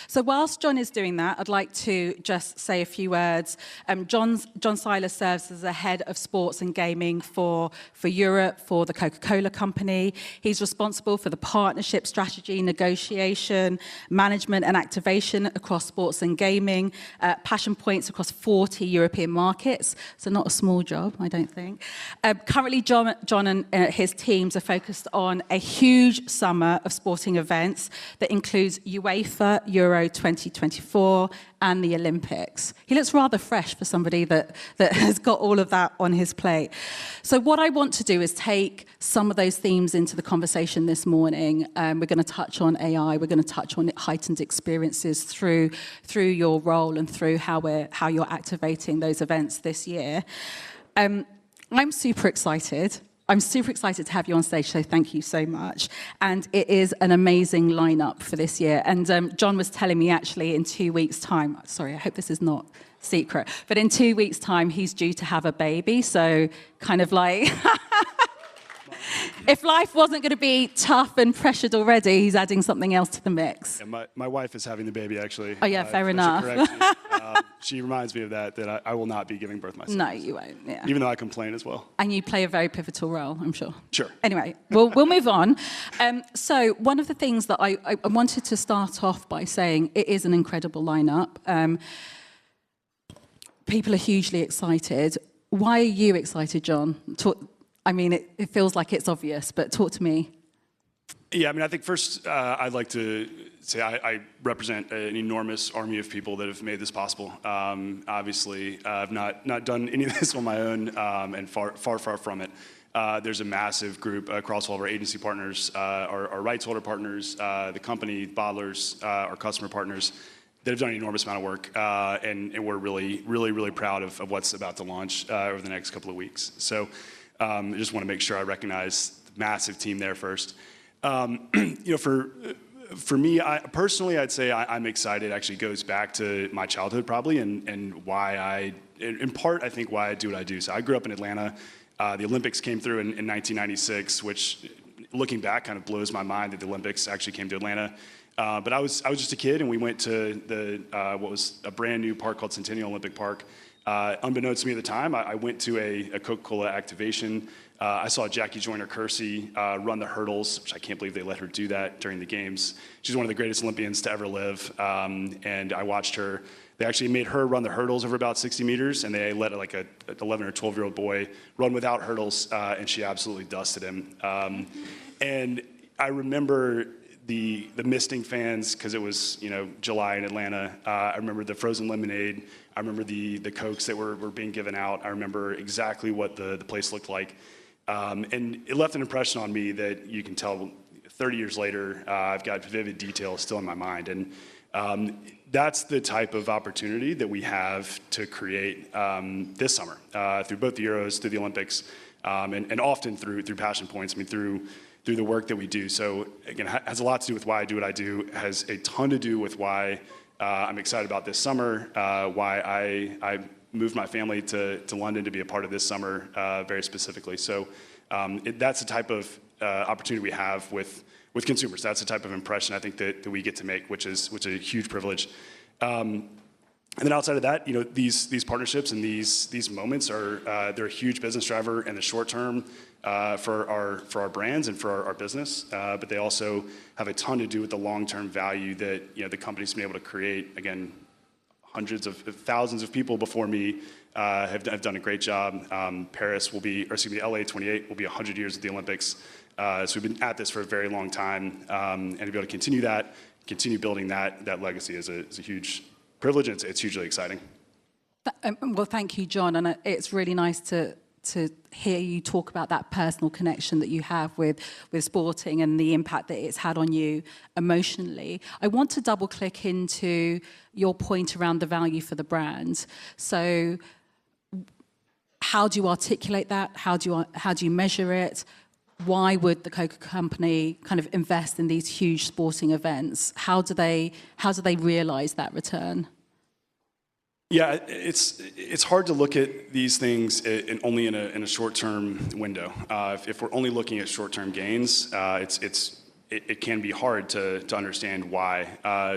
So whilst John is doing that, I'd like to just say a few words. John Seiler serves as the head of sports and gaming for Europe, for the Coca-Cola company. He's responsible for the partnership strategy, negotiation, management and activation across sports and gaming, passion points across 40 European markets. So not a small job, I don't think. Currently, John and his teams are focused on a huge summer of sporting events that includes UEFA Euro 2024 and the Olympics. He looks rather fresh for somebody that has got all of that on his plate. So what I want to do is take some of those themes into the conversation this morning. We're going to touch on AI. We're going to touch on heightened experiences through your role and through how you're activating those events this year. I'm super excited. I'm super excited to have you on stage, so thank you so much. And it is an amazing lineup for this year. And John was telling me actually in 2 weeks' time, sorry, I hope this is not secret, but in 2 weeks' time, he's due to have a baby. So kind of like, if life wasn't going to be tough and pressured already, he's adding something else to the mix. Yeah, my wife is having the baby, actually. Oh, yeah, fair enough. She reminds me of that I will not be giving birth myself. No, you won't, yeah. Even though I complain as well. And you play a very pivotal role, I'm sure. Sure. Anyway, we'll move on. So one of the things that I wanted to start off by saying, it is an incredible lineup. People are hugely excited. Why are you excited, John? I mean, it feels like it's obvious, but talk to me. Yeah, I mean, I think first I'd like to say I represent an enormous army of people that have made this possible. Obviously, I've not done any of this on my own, and far from it. There's a massive group across all of our agency partners, our rights holder partners, the company, bottlers, our customer partners that have done an enormous amount of work, and we're really proud of what's about to launch over the next couple of weeks. So I just want to make sure I recognize the massive team there first. For me, personally, I'd say I'm excited. It actually goes back to my childhood probably, and why in part, I think why I do what I do. So I grew up in Atlanta. The Olympics came through in 1996, which looking back kind of blows my mind that the Olympics actually came to Atlanta. But I was just a kid, and we went to what was a brand new park called Centennial Olympic Park. Unbeknownst to me at the time, I went to a Coca-Cola activation. I saw Jackie Joyner-Kersee run the hurdles, which I can't believe they let her do that during the games. She's one of the greatest Olympians to ever live, and I watched her. They actually made her run the hurdles over about 60 meters, and they let like an 11 or 12-year-old boy run without hurdles, and she absolutely dusted him. And I remember the misting fans, because it was July in Atlanta. I remember the frozen lemonade. I remember the Cokes that were being given out. I remember exactly what the place looked like. And it left an impression on me that you can tell 30 years later, I've got vivid details still in my mind. And that's the type of opportunity that we have to create this summer through both the Euros, through the Olympics, and often through Passion Points, through the work that we do. So again, it has a lot to do with why I do what I do. It has a ton to do with why I'm excited about this summer, why I moved my family to London to be a part of this summer very specifically. So that's the type of opportunity we have with consumers. That's the type of impression I think that we get to make, which is a huge privilege. And then outside of that, these partnerships and these moments they're a huge business driver in the short term for our brands and for our business, but they also have a ton to do with the long-term value that the company's been able to create. Again, hundreds of thousands of people before me have done a great job. Paris will be, or excuse me, LA 28 will be 100 years of the Olympics. So we've been at this for a very long time, and to be able to continue building that legacy is a huge privilege, and it's hugely exciting. Well, thank you, John, and it's really nice to hear you talk about that personal connection that you have with sporting and the impact that it's had on you emotionally. I want to double click into your point around the value for the brand. So how do you articulate that? How do you measure it? Why would the Coca company kind of invest in these huge sporting events? How do they realize that return? Yeah, it's hard to look at these things only in a short-term window. If we're only looking at short-term gains, it's it can be hard to understand why.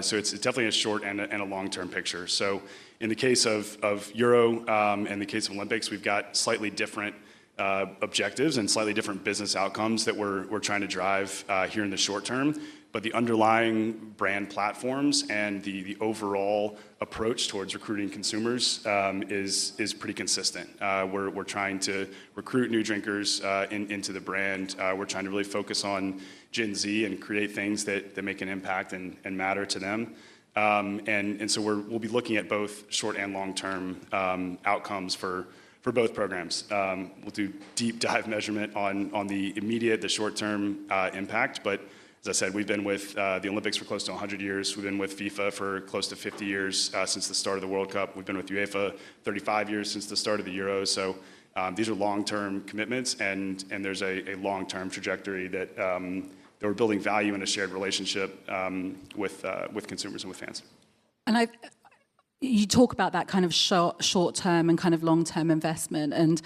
So it's definitely a short and a long-term picture. So in the case of Euro and the case of Olympics, we've got slightly different objectives and slightly different business outcomes that we're trying to drive here in the short term. But the underlying brand platforms and the overall approach towards recruiting consumers is pretty consistent. We're trying to recruit new drinkers into the brand. We're trying to really focus on Gen Z and create things that make an impact and matter to them. And so we'll be looking at both short and long-term outcomes for both programs. We'll do deep dive measurement on the immediate, the short-term impact, but as I said, we've been with the Olympics for close to 100 years. We've been with FIFA for close to 50 years since the start of the World Cup. We've been with UEFA 35 years since the start of the Euros. So these are long-term commitments, and there's a long-term trajectory that we're building value in a shared relationship with consumers and with fans. And you talk about that kind of short-term and kind of long-term investment, and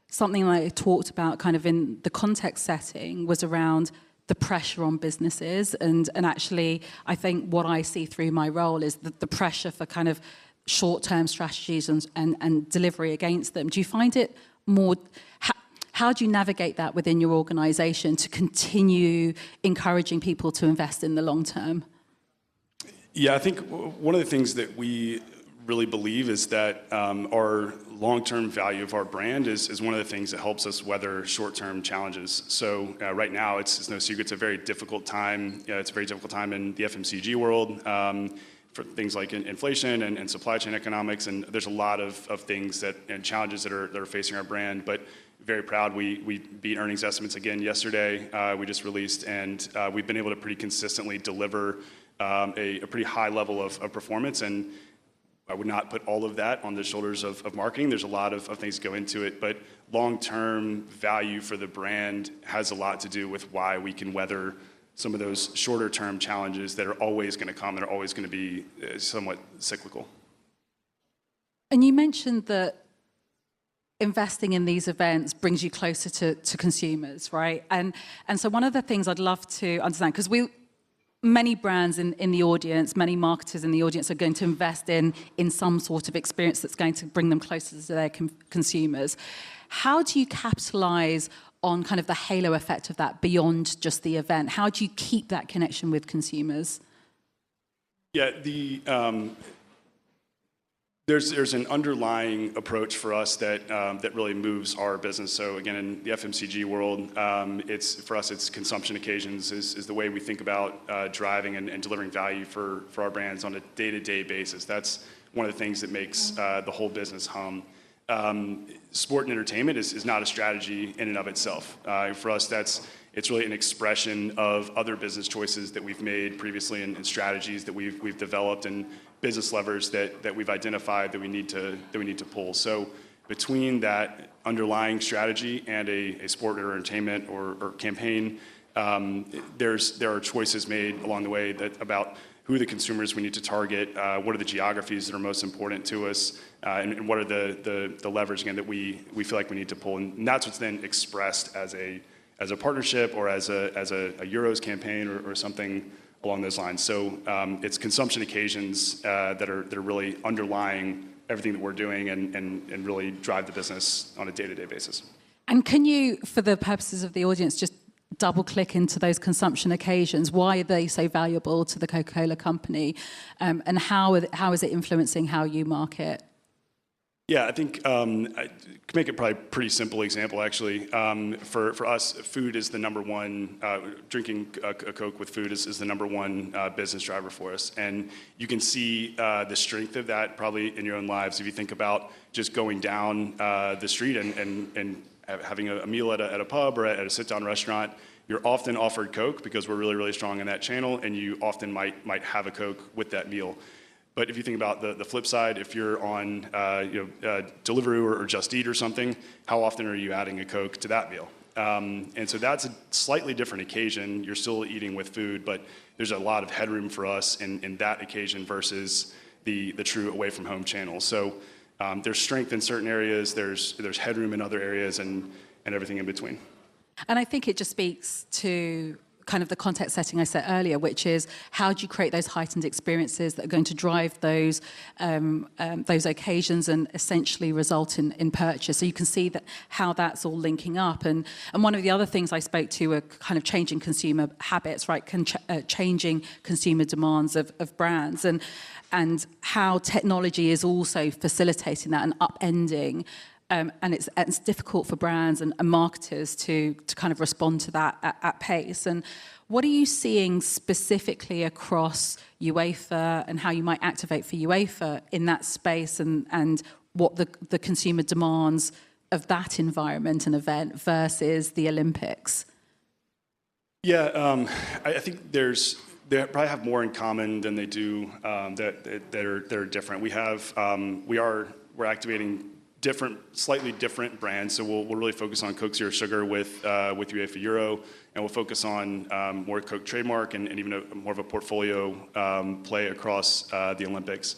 something I talked about kind of in the context setting was around the pressure on businesses, and actually I think what I see through my role is the pressure for kind of short-term strategies and delivery against them. Do you find it more, how do you navigate that within your organization to continue encouraging people to invest in the long term? Yeah, I think one of the things that we really believe is that our long-term value of our brand is one of the things that helps us weather short-term challenges. So right now, it's no secret, it's a very difficult time. It's a very difficult time in the FMCG world for things like inflation and supply chain economics, and there's a lot of things and challenges that are facing our brand. But very proud, we beat earnings estimates again yesterday. We just released, and we've been able to pretty consistently deliver a pretty high level of performance, and I would not put all of that on the shoulders of marketing. There's a lot of things that go into it, but long-term value for the brand has a lot to do with why we can weather some of those shorter-term challenges that are always going to come and are always going to be somewhat cyclical. And you mentioned that investing in these events brings you closer to consumers, right? And so one of the things I'd love to understand, because many brands in the audience, many marketers in the audience are going to invest in some sort of experience that's going to bring them closer to their consumers. How do you capitalize on kind of the halo effect of that beyond just the event? How do you keep that connection with consumers? Yeah, there's an underlying approach for us that really moves our business. So again, in the FMCG world, for us it's consumption occasions is the way we think about driving and delivering value for our brands on a day-to-day basis. That's one of the things that makes the whole business hum. Sport and entertainment is not a strategy in and of itself. For us, it's really an expression of other business choices that we've made previously and strategies that we've developed and business levers that we've identified that we need to pull. So between that underlying strategy and a sport or entertainment or campaign, there are choices made along the way about who are the consumers we need to target, what are the geographies that are most important to us, and what are the levers again that we feel like we need to pull, and that's what's then expressed as a partnership or as a Euros campaign or something along those lines. So it's consumption occasions that are really underlying everything that we're doing and really drive the business on a day-to-day basis. And can you, for the purposes of the audience, just double-click into those consumption occasions? Why are they so valuable to the Coca-Cola company, and how is it influencing how you market? Yeah, I think I can make it probably a pretty simple example, actually. For us, food is the number one, drinking a Coke with food is the number one business driver for us. And you can see the strength of that probably in your own lives if you think about just going down the street and having a meal at a pub or at a sit-down restaurant. You're often offered Coke because we're really, really strong in that channel, and you often might have a Coke with that meal. But if you think about the flip side, if you're on Deliveroo or Just Eat or something, how often are you adding a Coke to that meal? And so that's a slightly different occasion. You're still eating with food, but there's a lot of headroom for us in that occasion versus the true away from home channel. So there's strength in certain areas, there's headroom in other areas, and everything in between. And I think it just speaks to kind of the context setting I said earlier, which is how do you create those heightened experiences that are going to drive those occasions and essentially result in purchase. So you can see that how that's all linking up. And one of the other things I spoke to are kind of changing consumer habits, right? Changing consumer demands of brands and how technology is also facilitating that and upending. And it's difficult for brands and marketers to kind of respond to that at pace. And what are you seeing specifically across UEFA and how you might activate for UEFA in that space and what the consumer demands of that environment and event versus the Olympics? Yeah, I think they probably have more in common than they do that are different. We're activating slightly different brands. So we'll really focus on Coke Zero Sugar with UEFA Euro, and we'll focus on more Coke trademark and even more of a portfolio play across the Olympics.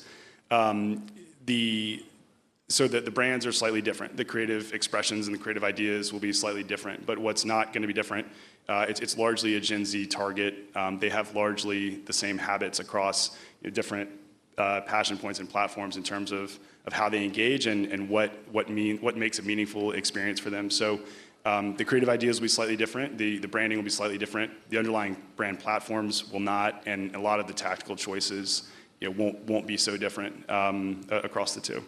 So that the brands are slightly different. The creative expressions and the creative ideas will be slightly different. But what's not going to be different, it's largely a Gen Z target. They have largely the same habits across different passion points and platforms in terms of how they engage and what makes a meaningful experience for them. So the creative ideas will be slightly different. The branding will be slightly different. The underlying brand platforms will not, and a lot of the tactical choices won't be so different across the two.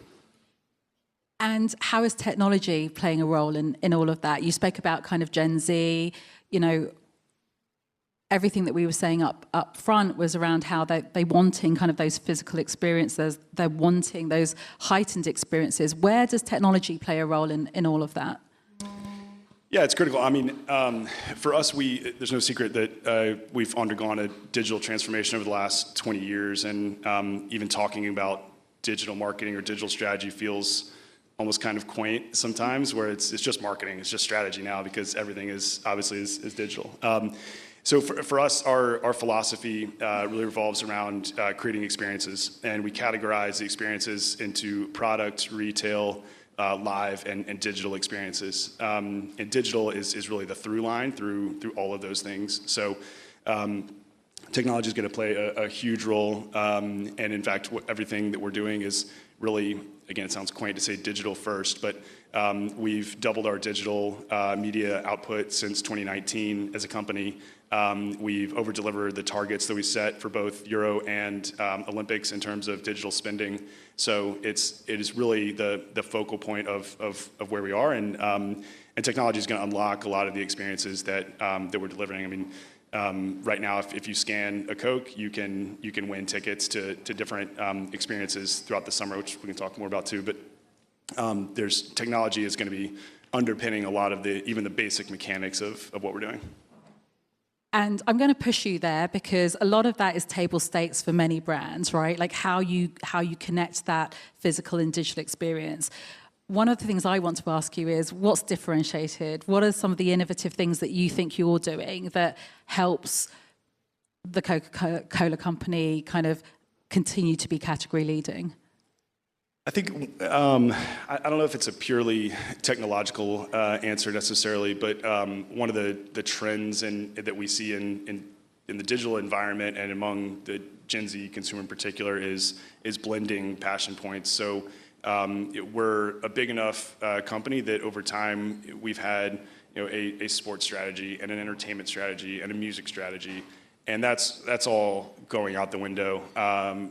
And how is technology playing a role in all of that? You spoke about kind of Gen Z, everything that we were saying up front was around how they wanting kind of those physical experiences, they're wanting those heightened experiences. Where does technology play a role in all of that? Yeah, it's critical. I mean, for us, there's no secret that we've undergone a digital transformation over the last 20 years, and even talking about digital marketing or digital strategy feels almost kind of quaint sometimes, where it's just marketing, it's just strategy now because everything is obviously is digital. So for us, our philosophy really revolves around creating experiences, and we categorize the experiences into product, retail, live, and digital experiences. And digital is really the through line through all of those things. So technology is going to play a huge role, and in fact, everything that we're doing is really, again, it sounds quaint to say digital first, but we've doubled our digital media output since 2019 as a company. We've over-delivered the targets that we set for both Euro and Olympics in terms of digital spending. So it is really the focal point of where we are, and technology is going to unlock a lot of the experiences that we're delivering. I mean, right now, if you scan a Coke, you can win tickets to different experiences throughout the summer, which we can talk more about too. But technology is going to be underpinning a lot of even the basic mechanics of what we're doing. And I'm going to push you there because a lot of that is table stakes for many brands, right? Like how you connect that physical and digital experience. One of the things I want to ask you is what's differentiated? What are some of the innovative things that you think you're doing that helps the Coca-Cola company kind of continue to be category leading? I think, I don't know if it's a purely technological answer necessarily, but one of the trends that we see in the digital environment and among the Gen Z consumer in particular is blending passion points. So we're a big enough company that over time we've had a sports strategy and an entertainment strategy and a music strategy. And that's all going out the window,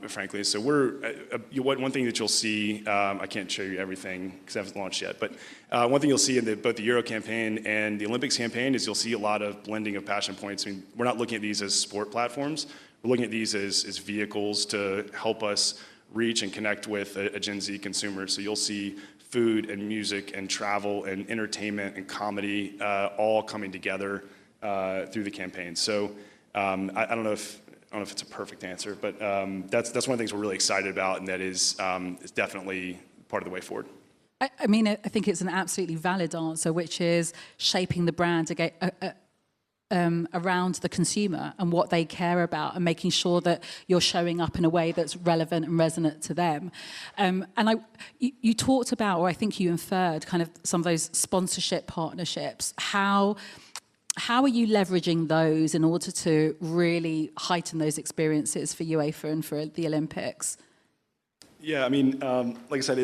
frankly. So one thing that you'll see, I can't show you everything because I haven't launched yet, but one thing you'll see in both the Euro campaign and the Olympics campaign is you'll see a lot of blending of passion points. I mean, we're not looking at these as sport platforms. We're looking at these as vehicles to help us reach and connect with a Gen Z consumer. So you'll see food and music and travel and entertainment and comedy all coming together through the campaign. So I don't know if it's a perfect answer, but that's one of the things we're really excited about, and that is definitely part of the way forward. I mean, I think it's an absolutely valid answer, which is shaping the brand around the consumer and what they care about, and making sure that you're showing up in a way that's relevant and resonant to them. And you talked about, or I think you inferred, kind of some of those sponsorship partnerships. How how are you leveraging those in order to really heighten those experiences for UEFA and for the Olympics? Yeah, I mean, like I said,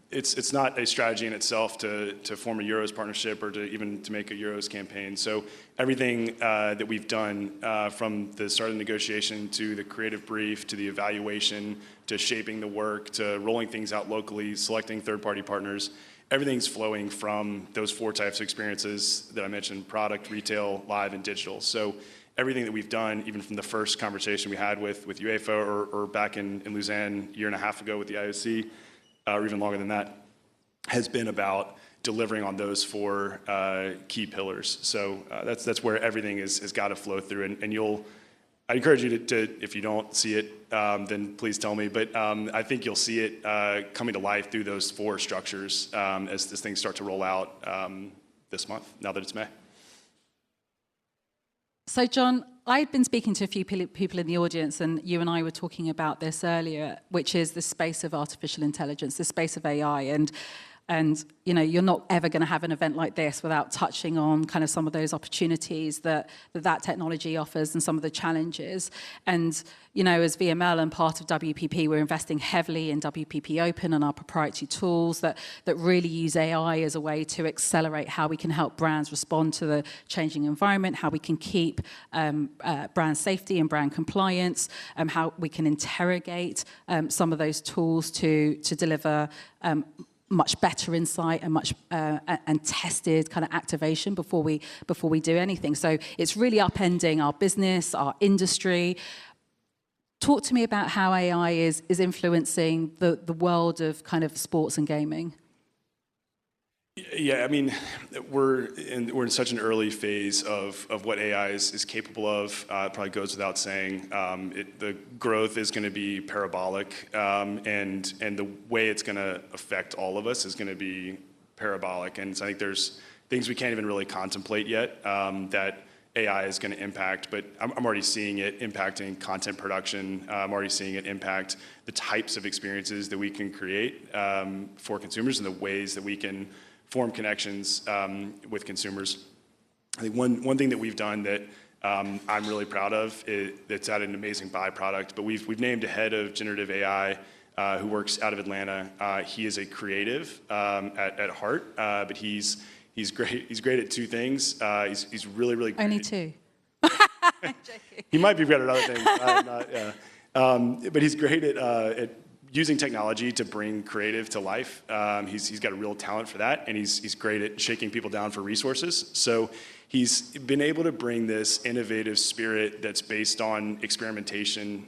it's not a strategy in itself to form a Euros partnership or to make a Euros campaign. So everything that we've done from the start of the negotiation to the creative brief to the evaluation to shaping the work to rolling things out locally, selecting third-party partners, everything's flowing from those 4 types of experiences that I mentioned: product, retail, live, and digital. So everything that we've done, even from the first conversation we had with UEFA or back in Lausanne a year and a half ago with the IOC, or even longer than that, has been about delivering on those 4 key pillars. So that's where everything has got to flow through. And I encourage you to, if you don't see it, then please tell me. But I think you'll see it coming to life through those 4 structures as things start to roll out this month, now that it's May. So, John, I've been speaking to a few people in the audience, and you and I were talking about this earlier, which is the space of artificial intelligence, the space of AI. And you know, you're not ever going to have an event like this without touching on kind of some of those opportunities that technology offers and some of the challenges. And you know, as VML and part of WPP, we're investing heavily in WPP Open and our proprietary tools that really use AI as a way to accelerate how we can help brands respond to the changing environment, how we can keep brand safety and brand compliance, how we can interrogate some of those tools to deliver much better insight and much and tested kind of activation before we do anything. So it's really upending our business, our industry. Talk to me about how AI is influencing the world of kind of sports and gaming. Yeah, I mean, we're in such an early phase of what AI is capable of. It probably goes without saying. The growth is going to be parabolic, and the way it's going to affect all of us is going to be parabolic. And so I think there's things we can't even really contemplate yet that AI is going to impact. But I'm already seeing it impacting content production. I'm already seeing it impact the types of experiences that we can create for consumers and the ways that we can form connections with consumers. I think one thing that we've done that I'm really proud of, that's had an amazing byproduct, but we've named a head of generative AI who works out of Atlanta. He is a creative at heart, but he's great. He's great at 2 things. He's really great. Only 2. I'm joking. He might be great at other things. I'm not, yeah. But he's great at using technology to bring creative to life. He's got a real talent for that, and he's great at shaking people down for resources. So he's been able to bring this innovative spirit that's based on experimentation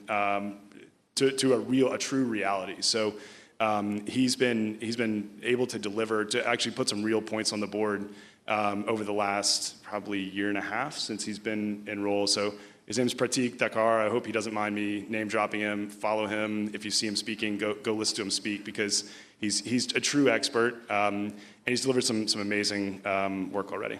to a true reality. So he's been able to deliver, to actually put some real points on the board over the last probably year and a half since he's been in role. So his name is Pratik Dakar. I hope he doesn't mind me name dropping him. Follow him. If you see him speaking, go listen to him speak, because he's a true expert, and he's delivered some amazing work already.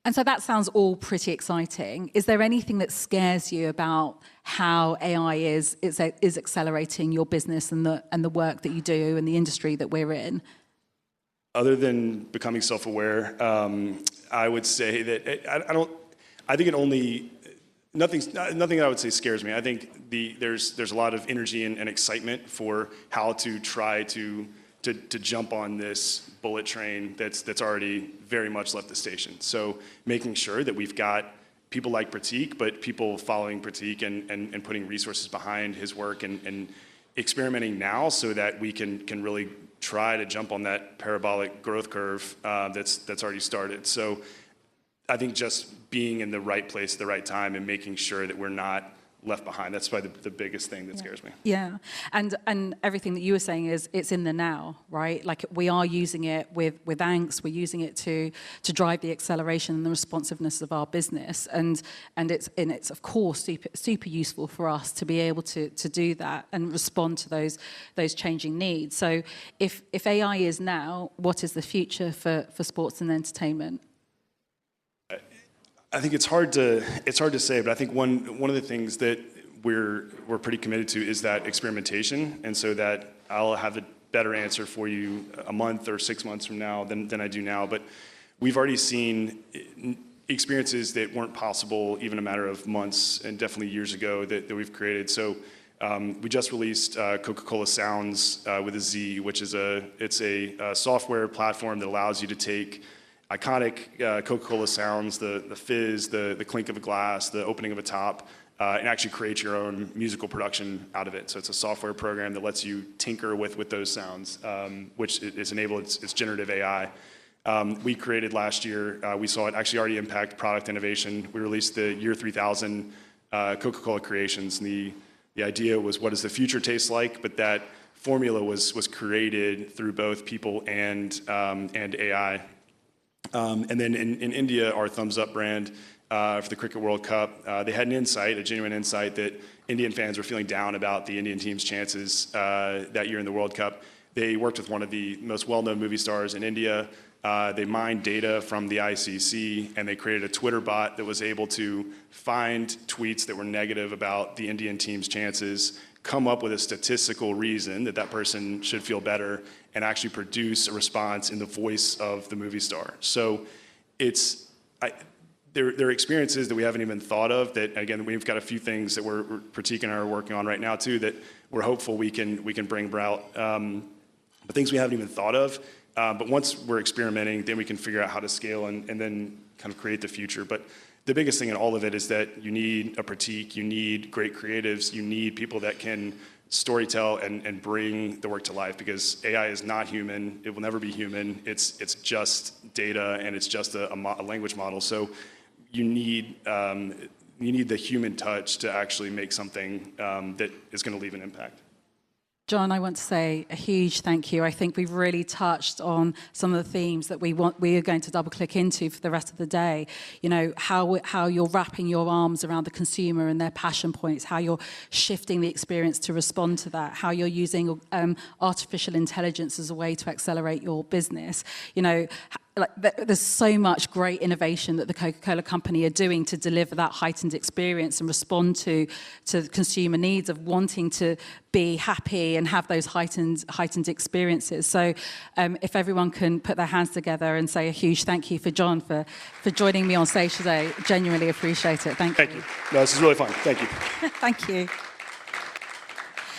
And so that sounds all pretty exciting. Is there anything that scares you about how AI is accelerating your business and the work that you do and the industry that we're in? Other than becoming self-aware, I would say that I think it only. Nothing I would say scares me. I think there's a lot of energy and excitement for how to try to jump on this bullet train that's already very much left the station. So making sure that we've got people like Pratik, but people following Pratik and putting resources behind his work and experimenting now so that we can really try to jump on that parabolic growth curve that's already started. So I think just being in the right place at the right time and making sure that we're not left behind. That's probably the biggest thing that scares me. Yeah, and everything that you were saying is it's in the now, right? Like we are using it with angst. We're using it to drive the acceleration and the responsiveness of our business, and it's of course super useful for us to be able to do that and respond to those changing needs. So if AI is now, what is the future for sports and entertainment? I think it's hard to say, but I think one of the things that we're pretty committed to is that experimentation, and so that I'll have a better answer for you a month or 6 months from now than I do now. But we've already seen experiences that weren't possible even a matter of months and definitely years ago that we've created. So we just released Coca-Cola Sounds with a Z, which is a software platform that allows you to take iconic Coca-Cola sounds, the fizz, the clink of a glass, the opening of a top, and actually create your own musical production out of it. So it's a software program that lets you tinker with those sounds, which is enabled, it's generative AI. We created last year, we saw it actually already impact product innovation. We released the year 3000 Coca-Cola creations, and the idea was, what does the future taste like? But that formula was created through both people and AI. And then in India, our Thumbs Up brand for the Cricket World Cup, they had an insight, a genuine insight, that Indian fans were feeling down about the Indian team's chances that year in the World Cup. They worked with one of the most well-known movie stars in India. They mined data from the ICC, and they created a Twitter bot that was able to find tweets that were negative about the Indian team's chances, come up with a statistical reason that that person should feel better, and actually produce a response in the voice of the movie star. So there are experiences that we haven't even thought of that, again, we've got a few things that Pratik and I are working on right now too that we're hopeful we can bring about, but things we haven't even thought of. But once we're experimenting, then we can figure out how to scale and then kind of create the future. But the biggest thing in all of it is that you need a Pratik, you need great creatives, you need people that can storytell and bring the work to life, because AI is not human, it will never be human, it's just data and it's just a language model. So you need the human touch to actually make something that is going to leave an impact. John, I want to say a huge thank you. I think we've really touched on some of the themes that we are going to double click into for the rest of the day. You know, how you're wrapping your arms around the consumer and their passion points, how you're shifting the experience to respond to that, how you're using artificial intelligence as a way to accelerate your business. You know, there's so much great innovation that the Coca-Cola company are doing to deliver that heightened experience and respond to consumer needs of wanting to be happy and have those heightened experiences. So if everyone can put their hands together and say a huge thank you for John for joining me on stage today, genuinely appreciate it. Thank you. No, this is really fun. Thank you. Thank you.